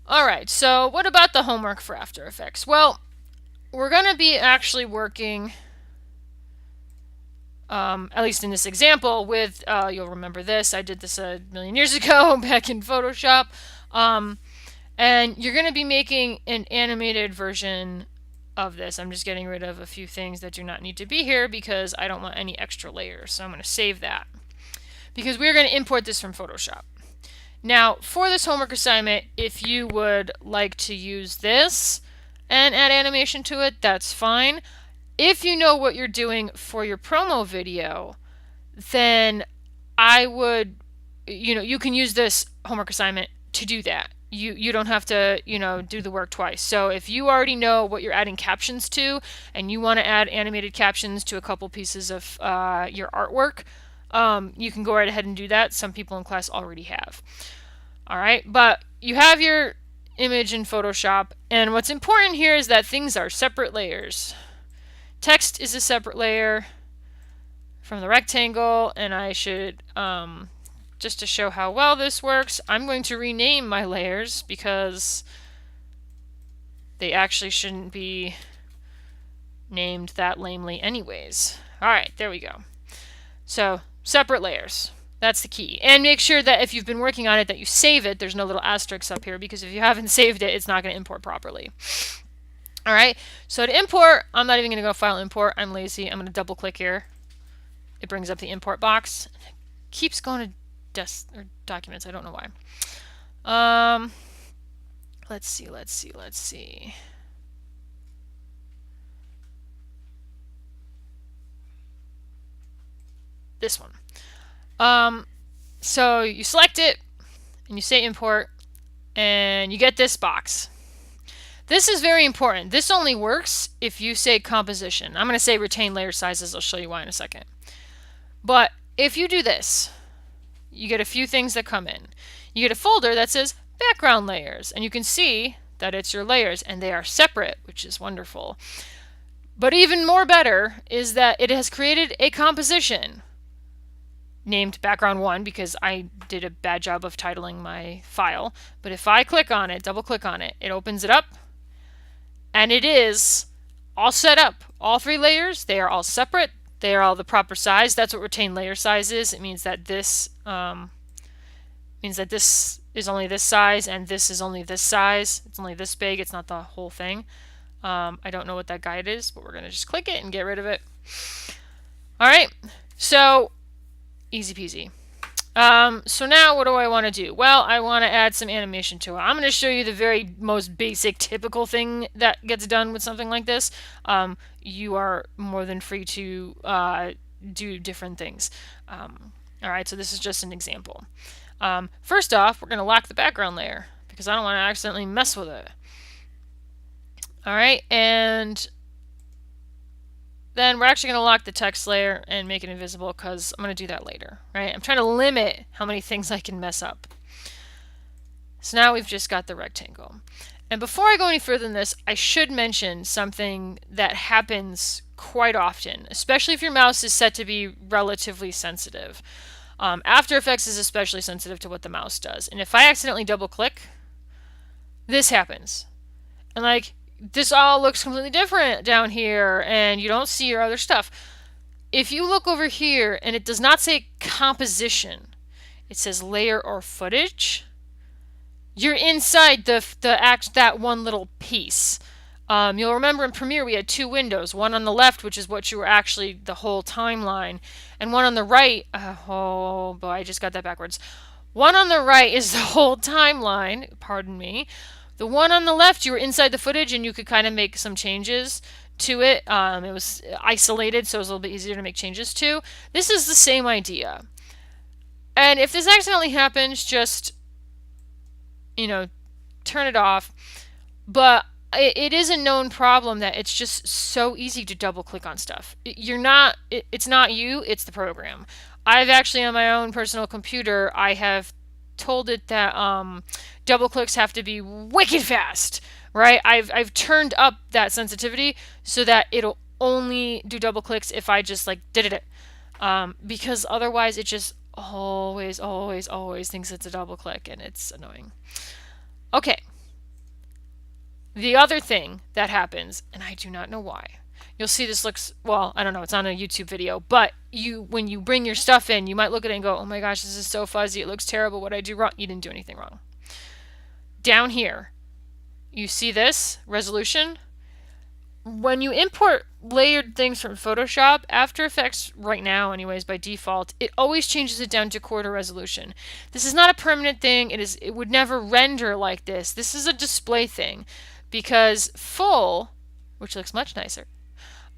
Alright, so what about the homework for After Effects? Well, we're going to be actually working, at least in this example, with, you'll remember this, I did this a million years ago back in Photoshop. And you're going to be making an animated version of this. I'm just getting rid of a few things that do not need to be here because I don't want any extra layers. So I'm going to save that because we're going to import this from Photoshop. Now, for this homework assignment, if you would like to use this and add animation to it, that's fine. If you know what you're doing for your promo video, then I would, you can use this homework assignment to do that. You don't have to, do the work twice. So if you already know what you're adding captions to and you want to add animated captions to a couple pieces of your artwork, you can go right ahead and do that. Some people in class already have. All right, but you have your image in Photoshop, and what's important here is that things are separate layers. Text is a separate layer from the rectangle, and I should, just to show how well this works, I'm going to rename my layers because they actually shouldn't be named that lamely anyways. All right, there we go. So, separate layers. That's the key. And make sure that if you've been working on it that you save it. There's no little asterisks up here because if you haven't saved it, it's not going to import properly. All right, so to import, I'm not even going to go File Import. I'm lazy. I'm going to double click here. It brings up the import box. It keeps going to documents. I don't know why. Let's see. This one. So you select it and you say import and you get this box. This is very important. This only works if you say composition. I'm going to say retain layer sizes. I'll show you why in a second. But if you do this, you get a few things that come in. You get a folder that says background layers, and you can see that it's your layers and they are separate, which is wonderful. But even more better is that it has created a composition named background 1 because I did a bad job of titling my file. But if I click on it, double click on it, it opens it up and it is all set up. All 3 layers, they are all separate. They are all the proper size. That's what retain layer size is. It means that this is only this size and this is only this size. It's only this big. It's not the whole thing. I don't know what that guide is, but we're going to just click it and get rid of it. All right. So easy peasy. So now what do I want to do? Well, I want to add some animation to it. I'm going to show you the very most basic, typical thing that gets done with something like this. You are more than free to do different things. All right, so this is just an example. First off, we're going to lock the background layer because I don't want to accidentally mess with it. All right, and then we're actually going to lock the text layer and make it invisible because I'm going to do that later, right? I'm trying to limit how many things I can mess up. So now we've just got the rectangle. And before I go any further than this, I should mention something that happens quite often, especially if your mouse is set to be relatively sensitive. After Effects is especially sensitive to what the mouse does. And if I accidentally double click, this happens. And like, this all looks completely different down here and you don't see your other stuff. If you look over here and it does not say composition, it says layer or footage, you're inside that one little piece. You'll remember in Premiere we had 2 windows, one on the left, which is what you were actually the whole timeline, and one on the right, oh boy, I just got that backwards. One on the right is the whole timeline, pardon me. The one on the left, you were inside the footage and you could kind of make some changes to it. It was isolated, so it was a little bit easier to make changes to. This is the same idea. And if this accidentally happens, just, turn it off. But it is a known problem that it's just so easy to double click on stuff. It's not you, it's the program. I've actually, on my own personal computer, I have told it that double clicks have to be wicked fast, right? I've turned up that sensitivity so that it'll only do double clicks if I just like did it, because otherwise it just always thinks it's a double click and it's annoying. Okay, The other thing that happens, and I do not know why, you'll see this looks, well, I don't know, it's on a YouTube video, but when you bring your stuff in, you might look at it and go, oh my gosh, this is so fuzzy, it looks terrible, what did I do wrong? You didn't do anything wrong. Down here, you see this resolution? When you import layered things from Photoshop, After Effects right now anyways by default, it always changes it down to quarter resolution. This is not a permanent thing. It would never render like this. This is a display thing because full, which looks much nicer,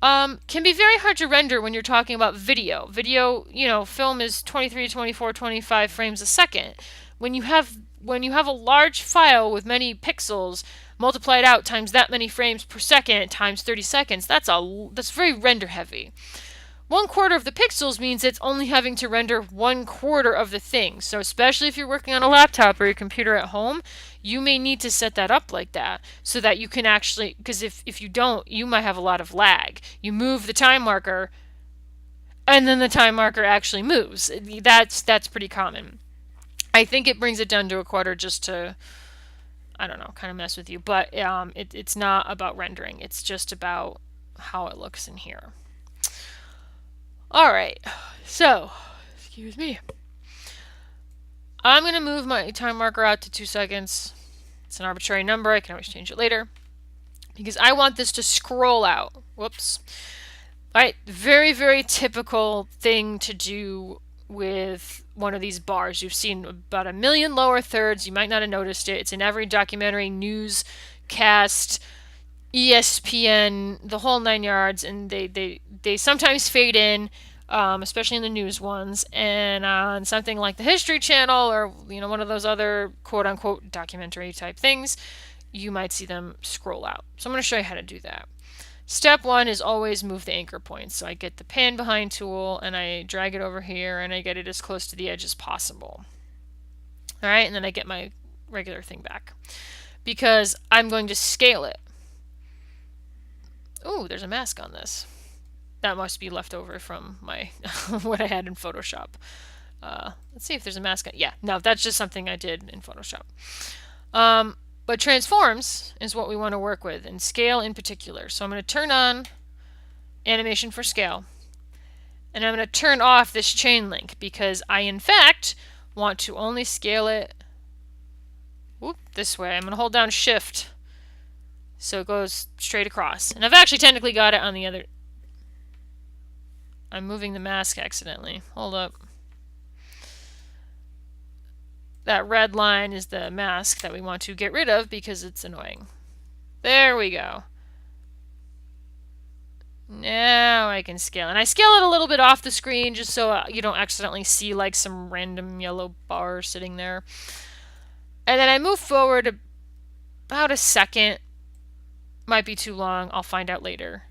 can be very hard to render when you're talking about video. Video, film is 23, 24, 25 frames a second. When you have a large file with many pixels multiplied out times that many frames per second times 30 seconds, that's very render heavy. 1/4 of the pixels means it's only having to render 1/4 of the thing. So especially if you're working on a laptop or your computer at home, you may need to set that up like that so that you can actually, because if you don't, you might have a lot of lag. You move the time marker and then the time marker actually moves. That's pretty common. I think it brings it down to 1/4 just to, I don't know, kind of mess with you. But it's not about rendering. It's just about how it looks in here. All right, so, excuse me. I'm going to move my time marker out to 2 seconds. It's an arbitrary number. I can always change it later. Because I want this to scroll out. Whoops. All right, very, very typical thing to do with one of these bars. You've seen about 1 million lower thirds. You might not have noticed it. It's in every documentary, newscast, ESPN, the whole 9 yards, and they sometimes fade in, especially in the news ones, and on something like the History Channel or one of those other quote-unquote documentary type things, you might see them scroll out. So I'm going to show you how to do that. Step 1 is always move the anchor points. So I get the pan behind tool and I drag it over here and I get it as close to the edge as possible. All right, and then I get my regular thing back because I'm going to scale it. Ooh, there's a mask on this. That must be left over from my what I had in Photoshop. Let's see if there's a mask on. Yeah, no, that's just something I did in Photoshop. But transforms is what we want to work with, and scale in particular. So I'm going to turn on animation for scale. And I'm going to turn off this chain link because I, in fact, want to only scale it this way. I'm going to hold down Shift so it goes straight across. And I've actually technically got it on the other. I'm moving the mask accidentally. Hold up. That red line is the mask that we want to get rid of because it's annoying. There we go. Now I can scale. And I scale it a little bit off the screen just so you don't accidentally see like some random yellow bar sitting there. And then I move forward about a second. Might be too long. I'll find out later.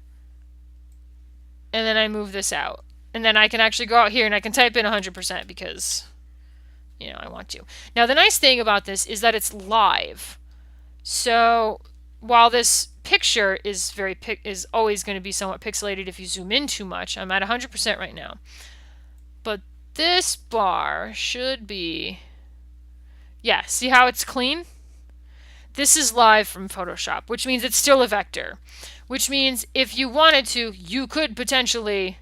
And then I move this out. And then I can actually go out here and I can type in 100% because I want to. Now the nice thing about this is that it's live. So while this picture is always going to be somewhat pixelated if you zoom in too much, I'm at 100% right now. But this bar should be, yeah, see how it's clean? This is live from Photoshop, which means it's still a vector. Which means if you wanted to, you could potentially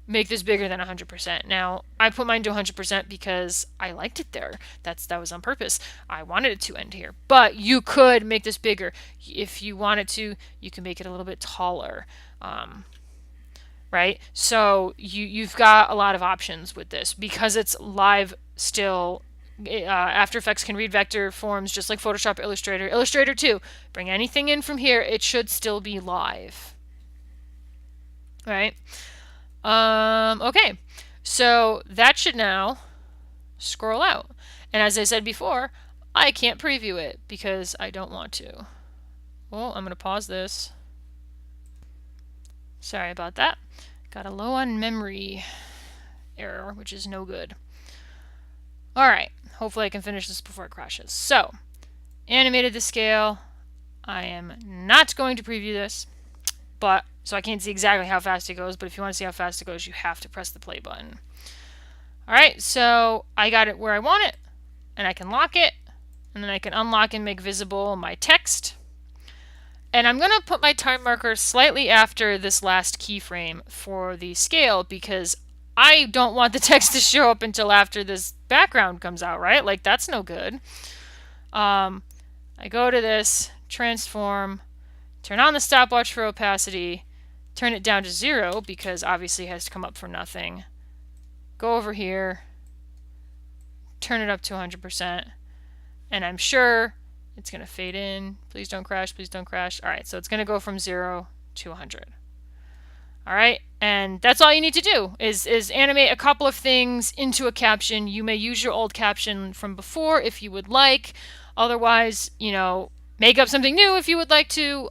make this bigger than 100%. Now, I put mine to 100% because I liked it there. That was on purpose. I wanted it to end here. But you could make this bigger. If you wanted to, you can make it a little bit taller. Right? So you've got a lot of options with this because it's live still. After Effects can read vector forms just like Photoshop, Illustrator. Illustrator too. Bring anything in from here, it should still be live. All right? Okay, so that should now scroll out. And as I said before, I can't preview it because I don't want to. Well, I'm going to pause this. Sorry about that. Got a low on memory error, which is no good. All right, hopefully I can finish this before it crashes. So, animated the scale. I am not going to preview this, but so I can't see exactly how fast it goes, but if you want to see how fast it goes, you have to press the play button. All right, so I got it where I want it, and I can lock it, and then I can unlock and make visible my text. And I'm going to put my time marker slightly after this last keyframe for the scale because I don't want the text to show up until after this background comes out, right? Like that's no good. I go to this, transform, turn on the stopwatch for opacity, turn it down to 0 because obviously it has to come up for nothing. Go over here, turn it up to 100%, and I'm sure it's going to fade in. Please don't crash, please don't crash. All right, so it's going to go from 0 to 100. All right, and that's all you need to do is animate a couple of things into a caption. You may use your old caption from before if you would like. Otherwise, make up something new if you would like to,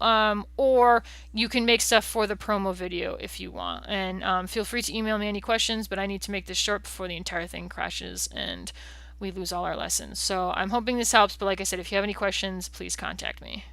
or you can make stuff for the promo video if you want. And feel free to email me any questions, but I need to make this short before the entire thing crashes and we lose all our lessons. So I'm hoping this helps, but like I said, if you have any questions, please contact me.